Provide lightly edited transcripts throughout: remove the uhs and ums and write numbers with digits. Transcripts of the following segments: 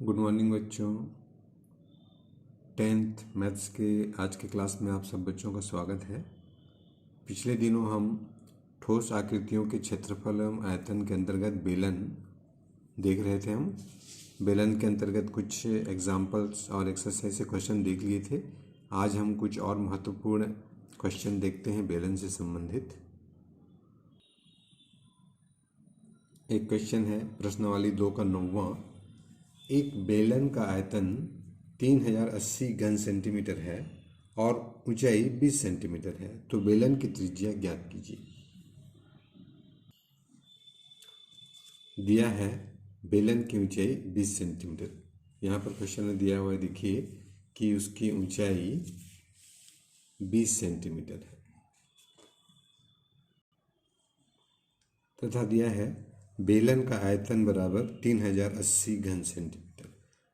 Good morning बच्चों। 10th maths के आज के क्लास में आप सब बच्चों का स्वागत है। पिछले दिनों हम ठोस आकृतियों के क्षेत्रफल एवं आयतन के अंतर्गत बेलन देख रहे थे। हम बेलन के अंतर्गत कुछ एग्जाम्पल्स और एक्सरसाइज से क्वेश्चन देख लिए थे। आज हम कुछ और महत्वपूर्ण क्वेश्चन देखते हैं बेलन से संबंधित। एक क्वेश्चन है प्रश्नावली 2 का 9वां। एक बेलन का आयतन 3080 घन सेंटीमीटर है और ऊंचाई 20 सेंटीमीटर है, तो बेलन की त्रिज्या ज्ञात कीजिए। दिया है बेलन की ऊंचाई 20 सेंटीमीटर। यहाँ पर क्वेश्चन में दिया हुआ है, देखिए कि उसकी ऊंचाई 20 सेंटीमीटर है तथा दिया है बेलन का आयतन बराबर 3080 घन सेंटीमीटर।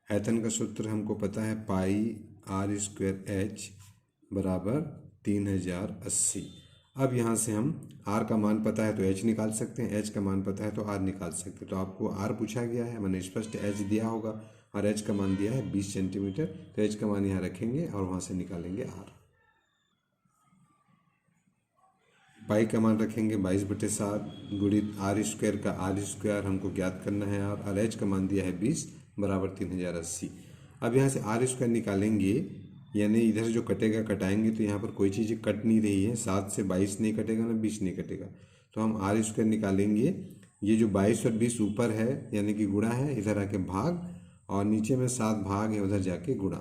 आयतन का सूत्र हमको पता है, पाई आर स्क्वायर एच बराबर 3080। अब यहाँ से हम आर का मान पता है तो एच निकाल सकते हैं, एच का मान पता है तो आर निकाल सकते हैं। तो आपको आर पूछा गया है, मैंने स्पष्ट एच दिया होगा और एच का मान दिया है 20 सेंटीमीटर, तो एच का मान यहाँ रखेंगे और वहाँ से निकालेंगे आर। पाई का मान रखेंगे 22/7 गुणित आर स्क्वायर का आर स्क्वायर हमको ज्ञात करना है और एच का मान दिया है 20 बराबर 3080। अब यहाँ से आर स्क्वायर निकालेंगे, यानी इधर जो कटेगा कटाएंगे तो यहाँ पर कोई चीज़ कट नहीं रही है। 7 से 22 नहीं कटेगा ना 20 नहीं कटेगा, तो हम आर स्क्वायर निकालेंगे। ये जो 22 और 20 ऊपर है यानी कि गुणा है, इधर आके भाग, और नीचे में 7 भाग है, उधर जाके गुणा।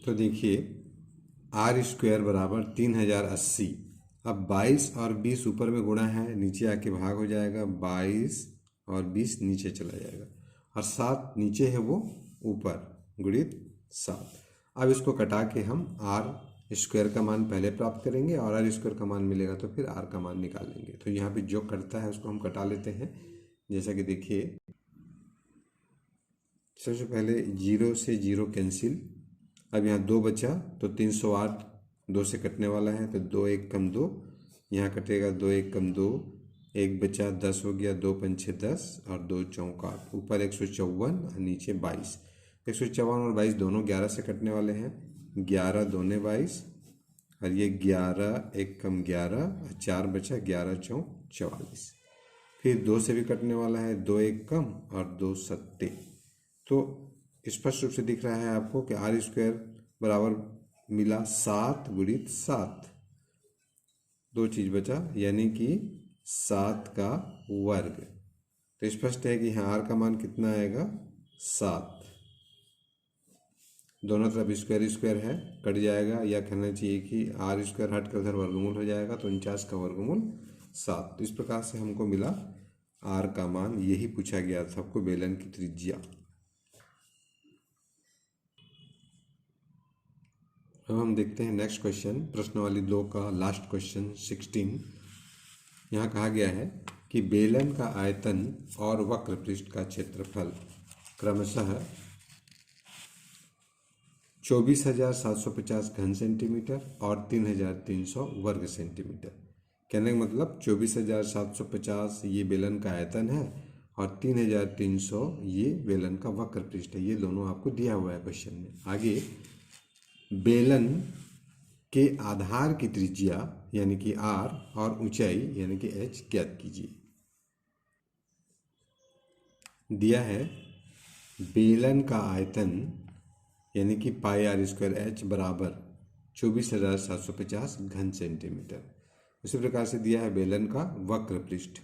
तो देखिए आर स्क्वायर बराबर 3080। अब 22 और 20 ऊपर में गुणा है, नीचे आके भाग हो जाएगा, 22 और 20 नीचे चला जाएगा और 7 नीचे है वो ऊपर, गुणित 7। अब इसको कटा के हम आर स्क्वायर का मान पहले प्राप्त करेंगे और आर स्क्वायर का मान मिलेगा तो फिर आर का मान निकालेंगे। तो यहाँ पे जो कटता है उसको हम कटा लेते हैं। जैसा कि देखिए सबसे पहले 0 से 0 कैंसिल। अब यहाँ 2 बचा तो 308 2 से कटने वाला है, तो 2 1 कम 2, यहाँ कटेगा 2 1 कम 2, 1 बचा 10 हो गया, 2 पंचे 10 और 2 चौक 8, ऊपर 154 और नीचे 22। 154 और 22 दोनों 11 से कटने वाले हैं, 11 दूने 22 और ये 11 1 कम 11 और 4 बचा, 11 चौक 44। फिर 2 से भी कटने वाला है, 2 1 कम और 2 सत्ते। तो स्पष्ट रूप से दिख रहा है आपको कि आर स्क्वायर बराबर मिला 7 गुणित 7, दो चीज बचा यानी कि 7 का वर्ग। तो स्पष्ट है कि यहाँ आर का मान कितना आएगा, 7। दोनों तरफ स्क्वायर स्क्वायर है, कट जाएगा, या कहना चाहिए कि आर स्क्वायर हट कर उधर वर्गमूल हो जाएगा, तो 49 का वर्गमूल 7। तो इस प्रकार से हमको मिला आर का मान। यही पूछा गया था आपको, बेलन की त्रिज्या। अब हम देखते हैं नेक्स्ट क्वेश्चन, प्रश्नावली 2 का लास्ट क्वेश्चन 16। यहाँ कहा गया है कि बेलन का आयतन और वक्र पृष्ठ का क्षेत्रफल क्रमशः 24,750 घन सेंटीमीटर और 3,300 वर्ग सेंटीमीटर। कहने का मतलब 24,750 ये बेलन का आयतन है और 3,300 ये बेलन का वक्र पृष्ठ है। ये दोनों आपको दिया हुआ है क्वेश्चन में। आगे बेलन के आधार की त्रिज्या यानी कि आर और ऊंचाई यानी कि एच ज्ञात कीजिए। दिया है बेलन का आयतन यानी कि पाई आर स्क्वायर एच बराबर 24,750 घन सेंटीमीटर। उसी प्रकार से दिया है बेलन का वक्र पृष्ठ।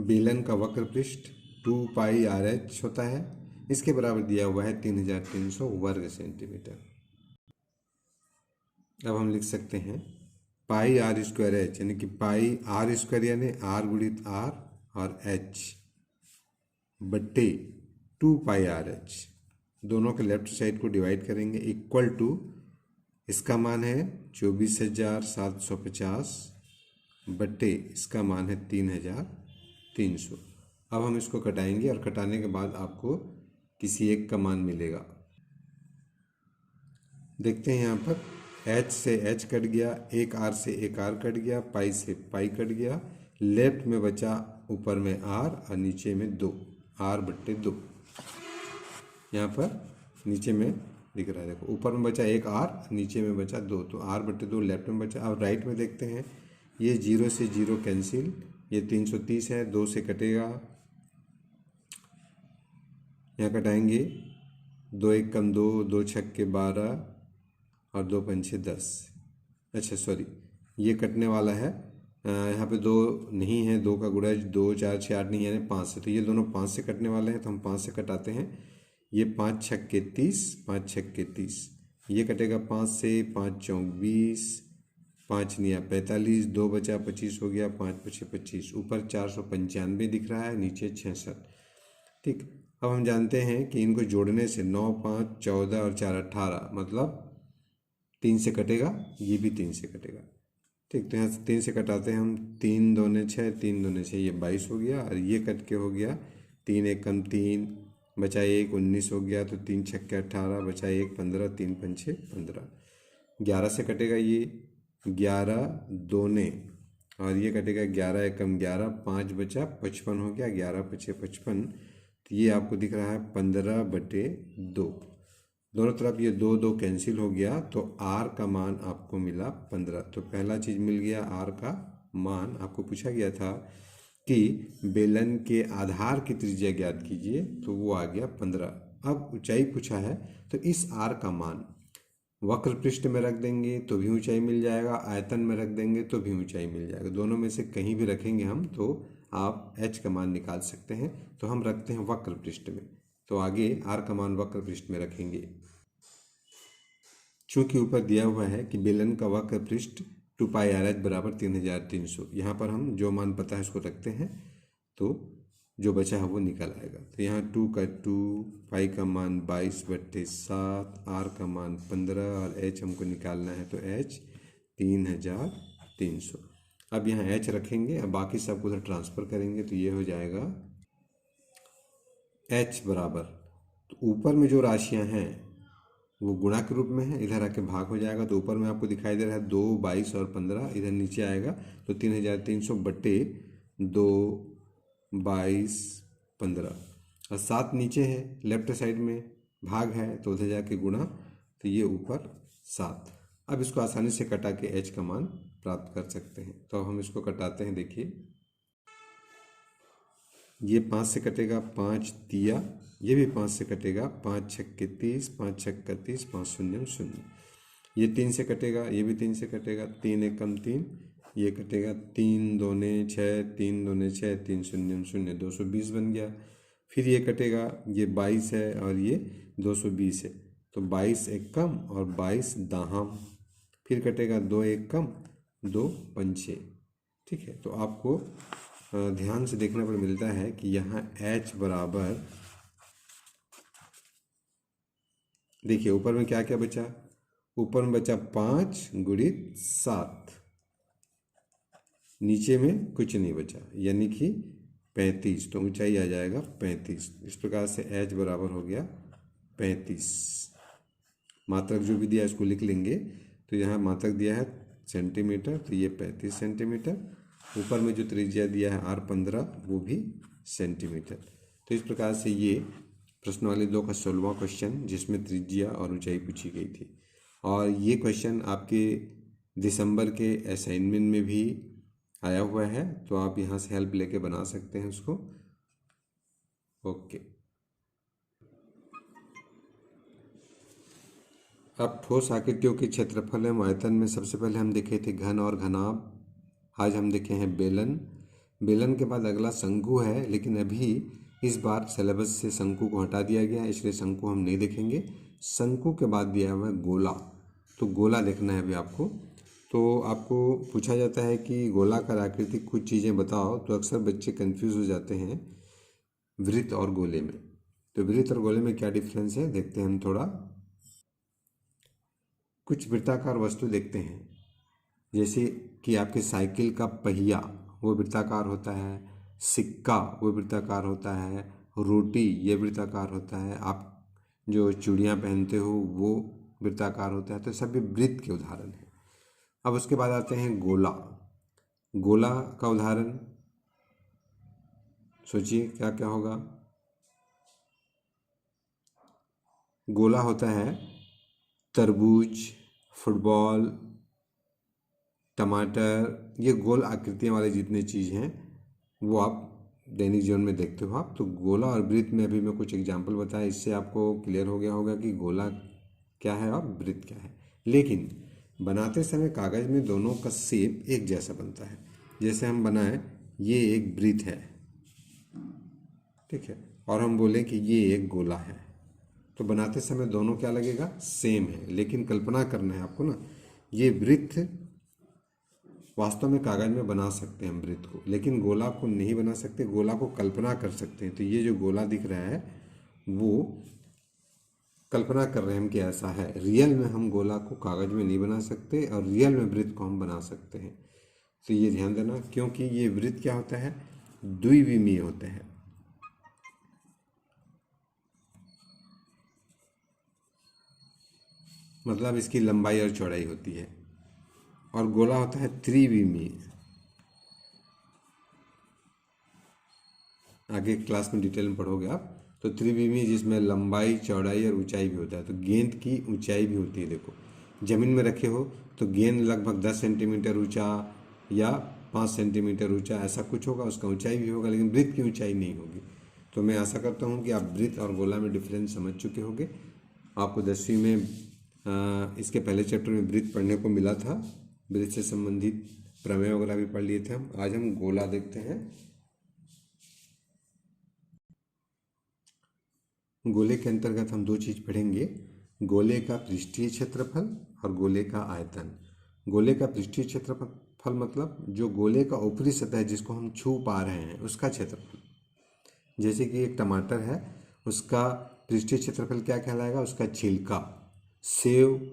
बेलन का वक्र पृष्ठ 2 पाई आर एच होता है, इसके बराबर दिया हुआ है 3,300 वर्ग सेंटीमीटर। अब हम लिख सकते हैं पाई आर स्क्वायर एच यानी कि पाई आर स्क्वायर यानी आर गुणित आर और एच बट्टे 2 पाई आर एच। दोनों के लेफ्ट साइड को डिवाइड करेंगे, इक्वल टू इसका मान है 24,750 बट्टे इसका मान है 3,300। अब हम इसको कटाएंगे और कटाने के बाद आपको किसी एक का मान मिलेगा। देखते हैं यहाँ पर एच से एच कट गया, एक आर से एक आर कट गया, पाई से पाई कट गया, लेफ्ट में बचा ऊपर में आर और नीचे में 2, r/2। यहाँ पर नीचे में दिख रहा है, देखो ऊपर में बचा एक r, नीचे में बचा 2, तो r/2 लेफ्ट में बचा। अब राइट में देखते हैं, ये 0 से 0 कैंसिल, ये 330 है, 2 से कटेगा, यहाँ कटाएंगे, 2 1 कम 2, 2 छक्के 12 और 2 पंछे 10। अच्छा सॉरी, ये कटने वाला है, यहाँ पे 2 नहीं है, 2 का गुणा 2 4 6 8 नहीं है, 5 से, तो ये दोनों 5 से कटने वाले हैं, तो हम 5 से कटाते हैं। ये 5 छक्के 30, 5 छक्के 30, ये कटेगा 5 से, 5 चौक 20, 5 निया 45, 2 बचा 25 हो गया, 5 पछे 25, ऊपर 495 दिख रहा है, नीचे 66। ठीक, अब हम जानते हैं कि इनको जोड़ने से 9 5 14 और 4 18, मतलब 3 से कटेगा, ये भी 3 से कटेगा। ठीक, तो यहाँ से 3 से कटाते हैं हम, 3 दूने 6, 3 दूने 6, ये 22 हो गया, और ये कट के हो गया 3 1 कम 3, बचा 1 19 हो गया, तो 3 छक्के 18, बचा 1 15, 3 पंछे 15। 11 से कटेगा ये 11 दूने, और ये कटेगा 11 1 कम 11, 5 बचा 55 हो गया, 11 पछे 55, तो ये आपको दिख रहा है 15/2। दोनों तरफ ये 2 2 कैंसिल हो गया, तो r का मान आपको मिला 15। तो पहला चीज़ मिल गया, r का मान। आपको पूछा गया था कि बेलन के आधार की त्रिज्या ज्ञात कीजिए, तो वो आ गया 15। अब ऊंचाई पूछा है, तो इस r का मान वक्र पृष्ठ में रख देंगे तो भी ऊंचाई मिल जाएगा, आयतन में रख देंगे तो भी ऊंचाई मिल जाएगा, दोनों में से कहीं भी रखेंगे हम तो आप h का मान निकाल सकते हैं। तो हम रखते हैं वक्र पृष्ठ में, तो आगे r का मान वक्र पृष्ठ में रखेंगे। चूंकि ऊपर दिया हुआ है कि बेलन का वक्र पृष्ठ 2πRh बराबर 3300, यहाँ पर हम जो मान पता है उसको रखते हैं, तो जो बचा है वो निकल आएगा। तो यहाँ 2 का 2, पाई का मान 22/7, r का मान 15 और h हमको निकालना है, तो h 3300। अब यहाँ h रखेंगे, अब बाकी सब उधर ट्रांसफ़र करेंगे, तो ये हो जाएगा h बराबर, तो ऊपर में जो राशियाँ हैं वो गुणा के रूप में है, इधर आके भाग हो जाएगा, तो ऊपर में आपको दिखाई दे रहा है 2 22 और 15, इधर नीचे आएगा तो 3300/2 22 15, और 7 नीचे है, लेफ्ट साइड में भाग है, तो उधर जाके गुणा, तो ये ऊपर 7। अब इसको आसानी से कटा के h का मान प्राप्त कर सकते हैं। तो अब हम इसको कटाते हैं, देखिए ये 5 से कटेगा, 5 दिया, ये भी 5 से कटेगा, 5 छक्के 30, 5 छक्का 30, 5 शून्य 0। ये 3 से कटेगा, ये भी 3 से कटेगा, 3 1 कम 3, ये कटेगा, 3 दूने 6, 3 दूने 6, 3 शून्य 0, 220 बन गया। फिर ये कटेगा, ये 22 है और ये 220 है, तो 22 एक कम और 22 दाहम। फिर कटेगा 2 1 कम, 2 पंछे। ठीक है, तो आपको ध्यान से देखने पर मिलता है कि यहाँ h बराबर, देखिए ऊपर में क्या क्या बचा, ऊपर में बचा 5 गुणित 7, नीचे में कुछ नहीं बचा, यानी कि 35, तो ऊंचाई आ जाएगा 35। इस प्रकार से h बराबर हो गया 35। मात्रक जो भी दिया इसको लिख लेंगे, तो यहाँ मात्रक दिया है सेंटीमीटर, तो ये 35 सेंटीमीटर, ऊपर में जो त्रिज्या दिया है r15, वो भी सेंटीमीटर। तो इस प्रकार से ये प्रश्नावली 2 का 16वां क्वेश्चन, जिसमें त्रिज्या और ऊंचाई पूछी गई थी, और ये क्वेश्चन आपके दिसंबर के असाइनमेंट में भी आया हुआ है, तो आप यहाँ से हेल्प लेके बना सकते हैं उसको। ओके, अब ठोस आकृतियों के क्षेत्रफल एवं आयतन में सबसे पहले हम देखे थे घन और घनाभ, आज हम देखे हैं बेलन। बेलन के बाद अगला शंकु है, लेकिन अभी इस बार सिलेबस से शंकु को हटा दिया गया है, इसलिए शंकु हम नहीं देखेंगे। शंकु के बाद दिया हुआ है गोला, तो गोला देखना है अभी आपको। तो आपको पूछा जाता है कि गोलाकार आकृति कुछ चीज़ें बताओ, तो अक्सर बच्चे कंफ्यूज हो जाते हैं वृत्त और गोले में। तो वृत्त और गोले में क्या डिफरेंस है देखते हैं हम थोड़ा। कुछ वृत्ताकार वस्तु देखते हैं, जैसे कि आपके साइकिल का पहिया वो वृत्ताकार होता है, सिक्का वो वृत्ताकार होता है, रोटी ये वृत्ताकार होता है, आप जो चूड़ियाँ पहनते हो वो वृत्ताकार होता है। तो सभी वृत्त के उदाहरण हैं। अब उसके बाद आते हैं गोला। गोला का उदाहरण सोचिए क्या क्या होगा। गोला होता है तरबूज, फुटबॉल, टमाटर, ये गोल आकृतियाँ वाले जितने चीज़ हैं वो आप दैनिक जीवन में देखते हो आप। तो गोला और वृत्त में अभी मैं कुछ एग्जाम्पल बताया, इससे आपको क्लियर हो गया होगा कि गोला क्या है और वृत्त क्या है। लेकिन बनाते समय कागज़ में दोनों का शेप एक जैसा बनता है। जैसे हम बनाएं ये एक वृत्त है, ठीक है, और हम बोलें कि ये एक गोला है, तो बनाते समय दोनों क्या लगेगा, सेम है। लेकिन कल्पना करना है आपको ना, ये वृत्त वास्तव में कागज में बना सकते हैं हम वृत्त को, लेकिन गोला को नहीं बना सकते, गोला को कल्पना कर सकते हैं। तो ये जो गोला दिख रहा है वो कल्पना कर रहे हैं हम कि ऐसा है। रियल में हम गोला को कागज में नहीं बना सकते और रियल में वृत्त को हम बना सकते हैं। तो ये ध्यान देना, क्योंकि ये वृत्त क्या होता है, द्विविमीय होते हैं। मतलब इसकी लंबाई और चौड़ाई होती है। और गोला होता है त्रिविमीय। आगे क्लास में डिटेल में पढ़ोगे आप। तो त्रिविमीय जिसमें लंबाई, चौड़ाई और ऊंचाई भी होता है। तो गेंद की ऊंचाई भी होती है। देखो जमीन में रखे हो तो गेंद लगभग 10 सेंटीमीटर ऊंचा या 5 सेंटीमीटर ऊंचा ऐसा कुछ होगा, उसका ऊंचाई भी होगा, लेकिन वृत्त की ऊंचाई नहीं होगी। तो मैं आशा करता हूँ कि आप वृत्त और गोला में डिफरेंस समझ चुके होंगे। आपको 10वीं में इसके पहले चैप्टर में वृत्त पढ़ने को मिला था, वृत्त से संबंधित प्रमेय वगैरह भी पढ़ लिए थे हम। आज हम गोला देखते हैं। गोले के अंतर्गत हम दो चीज पढ़ेंगे, गोले का पृष्ठीय क्षेत्रफल और गोले का आयतन। गोले का पृष्ठीय क्षेत्रफल मतलब जो गोले का ऊपरी सतह है जिसको हम छू पा रहे हैं उसका क्षेत्रफल। जैसे कि एक टमाटर है, उसका पृष्ठीय क्षेत्रफल क्या कहलाएगा, उसका छिलका। सेव,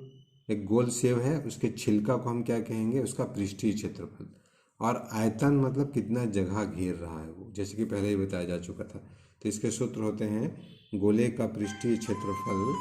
एक गोल सेव है, उसके छिलका को हम क्या कहेंगे, उसका पृष्ठीय क्षेत्रफल। और आयतन मतलब कितना जगह घेर रहा है वो, जैसे कि पहले ही बताया जा चुका था। तो इसके सूत्र होते हैं, गोले का पृष्ठीय क्षेत्रफल